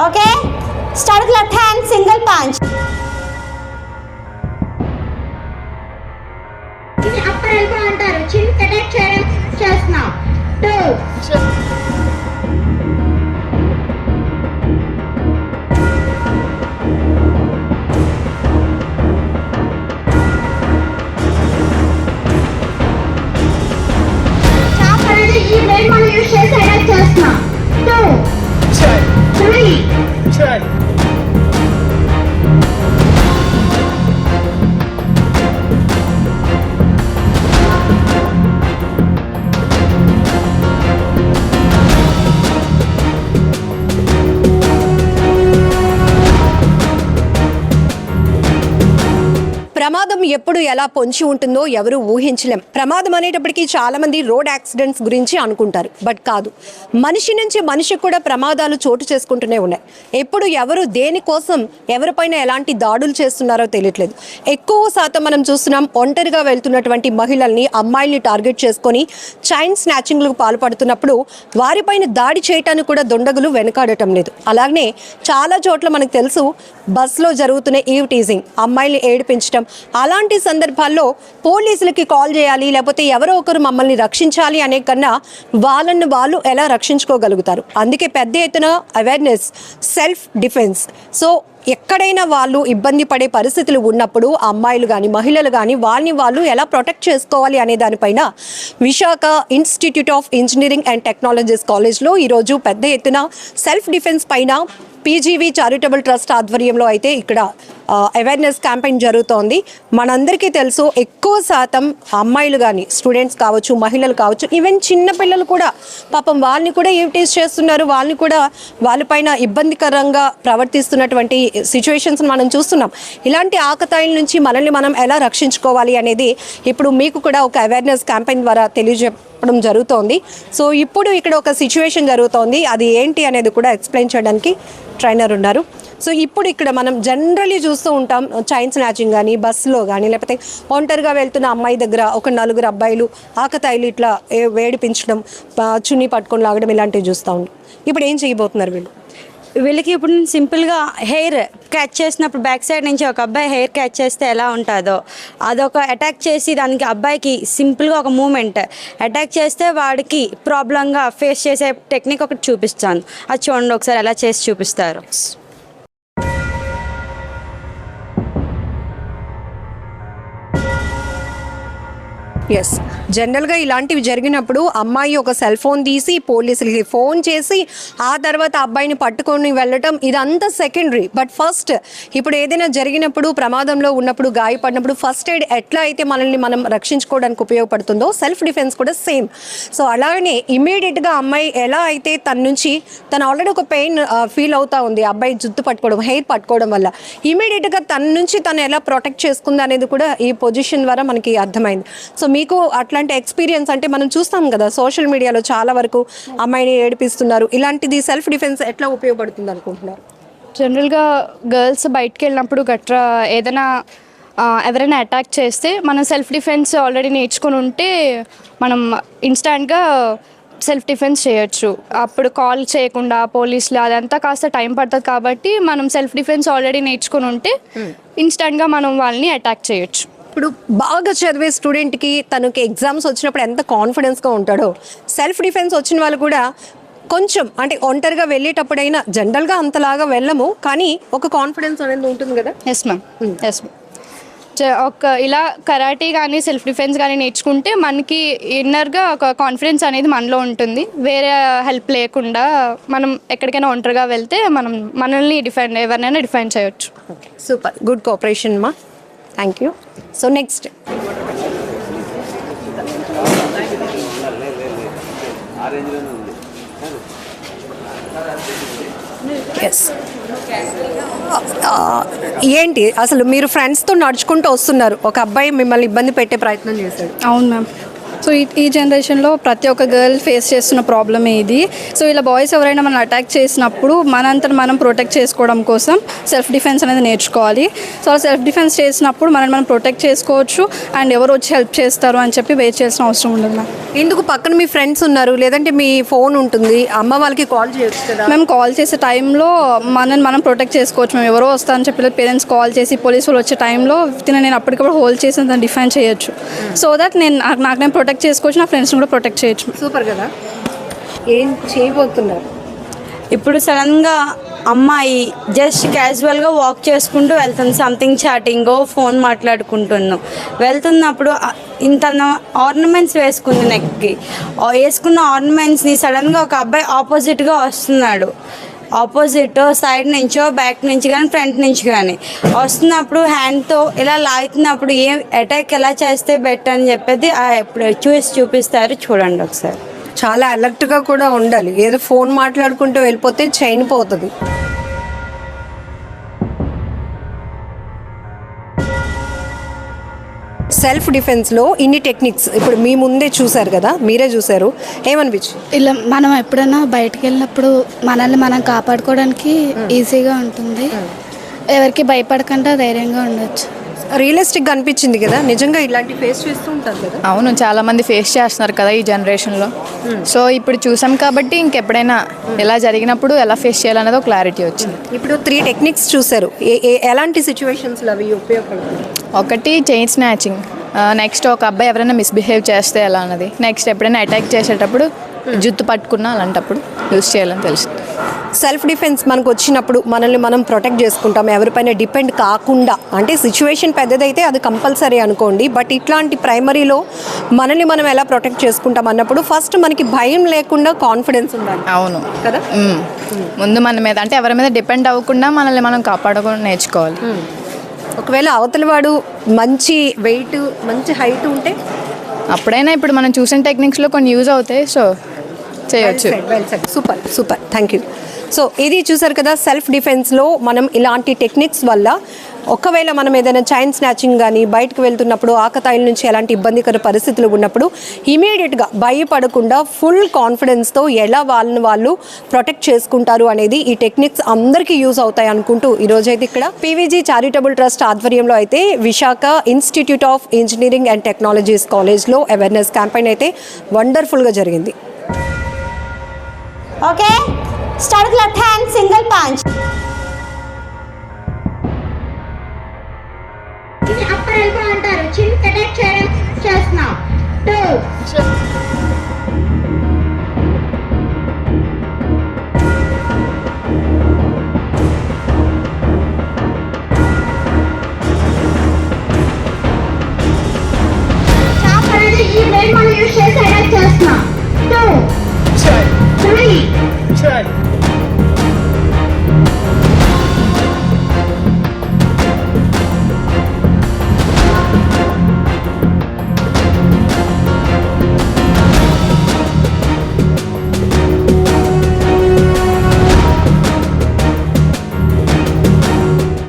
Okay, start left hand single punch. ఇది upper elbow అంటారు. చిన్ అటాక్ చేస్తున్నాం. 2 మనం యూస్ చేసి అటాక్ చేస్తున్నాం. 2 3 ప్రమాదం ఎప్పుడు ఎలా పొంచి ఉంటుందో ఎవరు ఊహించలేం. ప్రమాదం అనేటప్పటికీ చాలా మంది రోడ్ యాక్సిడెంట్స్ గురించి అనుకుంటారు, బట్ కాదు. మనిషి నుంచి మనిషికి కూడా ప్రమాదాలు చోటు చేసుకుంటూనే ఉన్నాయి. ఎప్పుడు ఎవరు దేనికోసం ఎవరిపైన ఎలాంటి దాడులు చేస్తున్నారో తెలియట్లేదు. ఎక్కువ శాతం మనం చూస్తున్నాం, ఒంటరిగా వెళ్తున్నటువంటి మహిళల్ని, అమ్మాయిల్ని టార్గెట్ చేసుకొని చైన్ స్నాచింగ్లకు పాల్పడుతున్నప్పుడు వారిపైన దాడి చేయటానికి కూడా దొండగులు వెనకాడటం లేదు. అలాగనే చాలా చోట్ల మనకు తెలుసు, బస్సులో జరుగుతున్న ఈవ్ టీజింగ్, అమ్మాయిల్ని ఏడిపించడం. అలాంటి సందర్భాల్లో పోలీసులకి కాల్ చేయాలి, లేకపోతే ఎవరో ఒకరు మమ్మల్ని రక్షించాలి అనే కన్నా వాళ్ళని వాళ్ళు ఎలా రక్షించుకోగలుగుతారు. అందుకే పెద్ద ఎత్తున అవేర్నెస్, సెల్ఫ్ డిఫెన్స్. సో ఎక్కడైనా వాళ్ళు ఇబ్బంది పడే పరిస్థితులు ఉన్నప్పుడు అమ్మాయిలు కానీ మహిళలు కానీ వాళ్ళని వాళ్ళు ఎలా ప్రొటెక్ట్ చేసుకోవాలి అనే దానిపైన Visakha institute of engineering and technologies కాలేజ్లో ఈరోజు పెద్ద ఎత్తున సెల్ఫ్ డిఫెన్స్ పైన పీజీవీ చారిటబుల్ ట్రస్ట్ ఆధ్వర్యంలో అయితే ఇక్కడ అవేర్నెస్ క్యాంపెయిన్ జరుగుతోంది. మనందరికీ తెలుసు, ఎక్కువ శాతం అమ్మాయిలు కానీ స్టూడెంట్స్ కావచ్చు, మహిళలు కావచ్చు, ఈవెన్ చిన్నపిల్లలు కూడా పాపం వాళ్ళని కూడా యూటిలైజ్ చేస్తున్నారు. వాళ్ళని కూడా వాళ్ళపైన ఇబ్బందికరంగా ప్రవర్తిస్తున్నటువంటి సిచ్యువేషన్స్ మనం చూస్తున్నాం. ఇలాంటి ఆకతాయిల నుంచి మనల్ని మనం ఎలా రక్షించుకోవాలి అనేది ఇప్పుడు మీకు కూడా ఒక అవేర్నెస్ క్యాంపెయిన్ ద్వారా తెలియజెప్పడం జరుగుతోంది. సో ఇప్పుడు ఇక్కడ ఒక సిచ్యువేషన్ జరుగుతోంది, అది ఏంటి అనేది కూడా ఎక్స్ప్లెయిన్ చేయడానికి ట్రైనర్ ఉన్నారు. సో ఇప్పుడు ఇక్కడ మనం జనరలీ చూస్తూ ఉంటాం, చైన్ స్నాచింగ్ కానీ బస్సులో కానీ, లేకపోతే ఒంటరిగా వెళ్తున్న అమ్మాయి దగ్గర ఒక 4 అబ్బాయిలు ఆకతాయిలు ఇట్లా వేడిపించడం, చున్నీ పట్టుకొని లాగడం, ఇలాంటివి చూస్తూ ఉంటాం. ఇప్పుడు ఏం చేయబోతున్నారు వీళ్ళకి? ఇప్పుడు నేను సింపుల్గా హెయిర్ క్యాచ్ చేసినప్పుడు బ్యాక్ సైడ్ నుంచి ఒక అబ్బాయి హెయిర్ క్యాచ్ చేస్తే ఎలా ఉంటుందో అదొక అటాక్ చేసి దానికి అబ్బాయికి సింపుల్గా ఒక మూమెంట్ అటాక్ చేస్తే వాడికి ప్రాబ్లంగా ఫేస్ చేసే టెక్నిక్ ఒకటి చూపిస్తాను. అది చూడండి ఒకసారి ఎలా చేసి చూపిస్తారు. ఎస్, జనరల్గా ఇలాంటివి జరిగినప్పుడు అమ్మాయి ఒక సెల్ ఫోన్ తీసి పోలీసులకి ఫోన్ చేసి ఆ తర్వాత అబ్బాయిని పట్టుకొని వెళ్ళటం ఇదంతా సెకండరీ. బట్ ఫస్ట్ ఇప్పుడు ఏదైనా జరిగినప్పుడు, ప్రమాదంలో ఉన్నప్పుడు, గాయపడినప్పుడు ఫస్ట్ ఎయిడ్ ఎట్లా అయితే మనల్ని మనం రక్షించుకోవడానికి ఉపయోగపడుతుందో సెల్ఫ్ డిఫెన్స్ కూడా సేమ్. సో అలాగనే ఇమీడియట్గా అమ్మాయి ఎలా అయితే తను ఆల్రెడీ ఒక పెయిన్ ఫీల్ అవుతా ఉంది, అబ్బాయి జుట్టు పట్టుకోవడం, హెయిర్ పట్టుకోవడం వల్ల, ఇమీడియట్గా తన నుంచి తను ఎలా ప్రొటెక్ట్ చేసుకుంది అనేది కూడా ఈ పొజిషన్ ద్వారా మనకి అర్థమైంది. సో మీకు అట్లాంటి ఎక్స్పీరియన్స్ అంటే మనం చూస్తాం కదా, సోషల్ మీడియాలో చాలా వరకు అమ్మాయిని ఏడిపిస్తున్నారు. ఇలాంటిది సెల్ఫ్ డిఫెన్స్ ఎట్లా ఉపయోగపడుతుంది అనుకుంటున్నారు? జనరల్గా గర్ల్స్ బయటకు వెళ్ళినప్పుడు గట్రా ఏదైనా ఎవరైనా అటాక్ చేస్తే మనం సెల్ఫ్ డిఫెన్స్ ఆల్రెడీ నేర్చుకుని ఉంటే మనం ఇన్స్టాంట్గా సెల్ఫ్ డిఫెన్స్ చేయొచ్చు. అప్పుడు కాల్ చేయకుండా పోలీసులు అదంతా కాస్త టైం పడుతుంది. కాబట్టి మనం సెల్ఫ్ డిఫెన్స్ ఆల్రెడీ నేర్చుకుని ఉంటే ఇన్స్టాంట్గా మనం వాళ్ళని అటాక్ చేయొచ్చు. ఇప్పుడు బాగా చదివే స్టూడెంట్కి తనకి ఎగ్జామ్స్ వచ్చినప్పుడు ఎంత కాన్ఫిడెన్స్గా ఉంటాడో, సెల్ఫ్ డిఫెన్స్ వచ్చిన వాళ్ళు కూడా కొంచెం అంటే ఒంటరిగా వెళ్ళేటప్పుడైనా జనరల్గా అంతలాగా వెళ్ళము, కానీ ఒక కాన్ఫిడెన్స్ అనేది ఉంటుంది కదా. Yes ma'am. ఇలా కరాటే కానీ సెల్ఫ్ డిఫెన్స్ కానీ నేర్చుకుంటే మనకి ఇన్నర్గా ఒక కాన్ఫిడెన్స్ అనేది మనలో ఉంటుంది. వేరే హెల్ప్ లేకుండా మనం ఎక్కడికైనా ఒంటరిగా వెళ్తే మనం మనల్ని ఎవరినైనా డిఫెండ్ చేయొచ్చు. సూపర్, గుడ్ కోఆపరేషన్ మా, thank you. So next yes, ఏంటి అసలు మీరు ఫ్రెండ్స్తో నడుచుకుంటూ వస్తున్నారు, ఒక అబ్బాయి మిమ్మల్ని ఇబ్బంది పెట్టే ప్రయత్నం చేశాడు. అవును మ్యామ్. సో ఈ జనరేషన్లో ప్రతి ఒక్క గర్ల్ ఫేస్ చేస్తున్న ప్రాబ్లమే ఇది. సో ఇలా బాయ్స్ ఎవరైనా మనం అటాక్ చేసినప్పుడు మనంతట మనం ప్రొటెక్ట్ చేసుకోవడం కోసం సెల్ఫ్ డిఫెన్స్ అనేది నేర్చుకోవాలి. సో ఆ సెల్ఫ్ డిఫెన్స్ చేసినప్పుడు మనం ప్రొటెక్ట్ చేసుకోవచ్చు అండ్ ఎవరు వచ్చి హెల్ప్ చేస్తారు అని చెప్పి వెయిట్ చేయాల్సిన అవసరం ఉండదు మ్యామ్. ఎందుకు పక్కన మీ ఫ్రెండ్స్ ఉన్నారు, లేదంటే మీ ఫోన్ ఉంటుంది, అమ్మ వాళ్ళకి కాల్ చేయొచ్చు కదా. మేము కాల్ చేసే టైంలో మనం ప్రొటెక్ట్ చేసుకోవచ్చు. మేము ఎవరో వస్తారని చెప్పి పేరెంట్స్ కాల్ చేసి పోలీసు వాళ్ళు వచ్చే టైంలో నేను అప్పటికప్పుడు హోల్డ్ చేసి దాన్ని డిఫైన్ చేయొచ్చు. సో దట్ నాకు నేను ప్రొటెక్ట్ చేసుకోవచ్చు, నా ఫ్రెండ్స్ని కూడా ప్రొటెక్ట్ చేయొచ్చు. సూపర్ కదా. ఏం చేయబోతున్నారు? ఇప్పుడు సడన్గా అమ్మాయి జస్ట్ క్యాజువల్గా వాక్ చేసుకుంటూ వెళ్తుంది, సంథింగ్ చాటింగో ఫోన్ మాట్లాడుకుంటున్నాం వెళ్తున్నప్పుడు ఇంత ఆర్నమెంట్స్ వేసుకుంది నెక్కి. వేసుకున్న ఆర్నమెంట్స్ని సడన్గా ఒక అబ్బాయి ఆపోజిట్గా వస్తున్నాడు. ఆపోజిట్ సైడ్ నుంచో బ్యాక్ నుంచి కానీ ఫ్రంట్ నుంచి కానీ వస్తున్నప్పుడు హ్యాండ్తో ఇలా లాగుతున్నప్పుడు ఏం అటాక్ ఎలా చేస్తే బెటర్ అని చెప్పేది ఇప్పుడు చూపిస్తారు, చూడండి ఒకసారి. చాలా అలర్ట్గా కూడా ఉండాలి. ఏదో ఫోన్ మాట్లాడుకుంటూ వెళ్ళిపోతే చైన్ పోతుంది. సెల్ఫ్ డిఫెన్స్లో ఇన్ని టెక్నిక్స్ ఇప్పుడు మీ ముందే చూశారు కదా, మీరే చూశారు, ఏమనిపించింది? ఇలా మనం ఎప్పుడైనా బయటకు వెళ్ళినప్పుడు మనల్ని మనం కాపాడుకోవడానికి ఈజీగా ఉంటుంది. ఎవరికి భయపడకుండా ధైర్యంగా ఉండొచ్చు. రియలిస్టిక్గా అనిపించింది కదా, నిజంగా ఇలాంటి ఫేస్ చేస్తూ ఉంటారు కదా. అవును, చాలా మంది ఫేస్ చేస్తున్నారు కదా ఈ జనరేషన్లో. సో ఇప్పుడు చూసాం కాబట్టి ఇంకెప్పుడైనా ఎలా జరిగినప్పుడు ఎలా ఫేస్ చేయాలనేది ఒక క్లారిటీ వచ్చింది. ఇప్పుడు 3 టెక్నిక్స్ చూశారు, ఎలాంటి సిచ్యువేషన్స్లో అవి ఉపయోగపడుతుంది? ఒకటి చైన్ స్నాచింగ్, నెక్స్ట్ ఒక అబ్బాయి ఎవరైనా మిస్బిహేవ్ చేస్తే ఎలా అన్నది, నెక్స్ట్ ఎప్పుడైనా అటాక్ చేసేటప్పుడు జుత్తు పట్టుకున్నా అలాంటప్పుడు యూస్ చేయాలని తెలుసు. సెల్ఫ్ డిఫెన్స్ మనకు వచ్చినప్పుడు మనల్ని మనం ప్రొటెక్ట్ చేసుకుంటాం, ఎవరిపైన డిపెండ్ కాకుండా. అంటే సిచ్యువేషన్ పెద్దదైతే అది కంపల్సరీ అనుకోండి, బట్ ఇట్లాంటి ప్రైమరీలో మనల్ని మనం ఎలా ప్రొటెక్ట్ చేసుకుంటాం అన్నప్పుడు ఫస్ట్ మనకి భయం లేకుండా కాన్ఫిడెన్స్ ఉండాలి. అవును కదా. ముందు మన మీద అంటే ఎవరి మీద డిపెండ్ అవ్వకుండా మనల్ని మనం కాపాడుకొని నేర్చుకోవాలి. ఒకవేళ అవతల వాడు మంచి వెయిట్ మంచి హైట్ ఉంటే అప్పుడైనా ఇప్పుడు మనం చూసిన టెక్నిక్స్లో కొన్ని యూజ్ అవుతాయి, సో చేయొచ్చు. Super super, thank you. So ఇది చూసారు కదా, సెల్ఫ్ డిఫెన్స్లో మనం ఇలాంటి టెక్నిక్స్ వల్ల ఒకవేళ మనం ఏదైనా చైన్ స్నాచింగ్ కానీ బయటకు వెళ్తున్నప్పుడు ఆకతాయిల నుంచి ఎలాంటి ఇబ్బందికర పరిస్థితులు ఉన్నప్పుడు ఇమీడియట్గా భయపడకుండా ఫుల్ కాన్ఫిడెన్స్తో ఎలా వాళ్ళని వాళ్ళు ప్రొటెక్ట్ చేసుకుంటారు అనేది ఈ టెక్నిక్స్ అందరికీ యూజ్ అవుతాయి అనుకుంటూ ఈరోజైతే ఇక్కడ పీవీజీ చారిటబుల్ ట్రస్ట్ ఆధ్వర్యంలో అయితే Visakha institute of engineering and technologies కాలేజ్లో అవేర్నెస్ క్యాంపెయిన్ అయితే వండర్ఫుల్గా జరిగింది. Okay, start left hand single punch. ఇది అప్పర్ ఎల్బో అంటారు. చిన్ అటాక్ చేస్తున్నాం. 2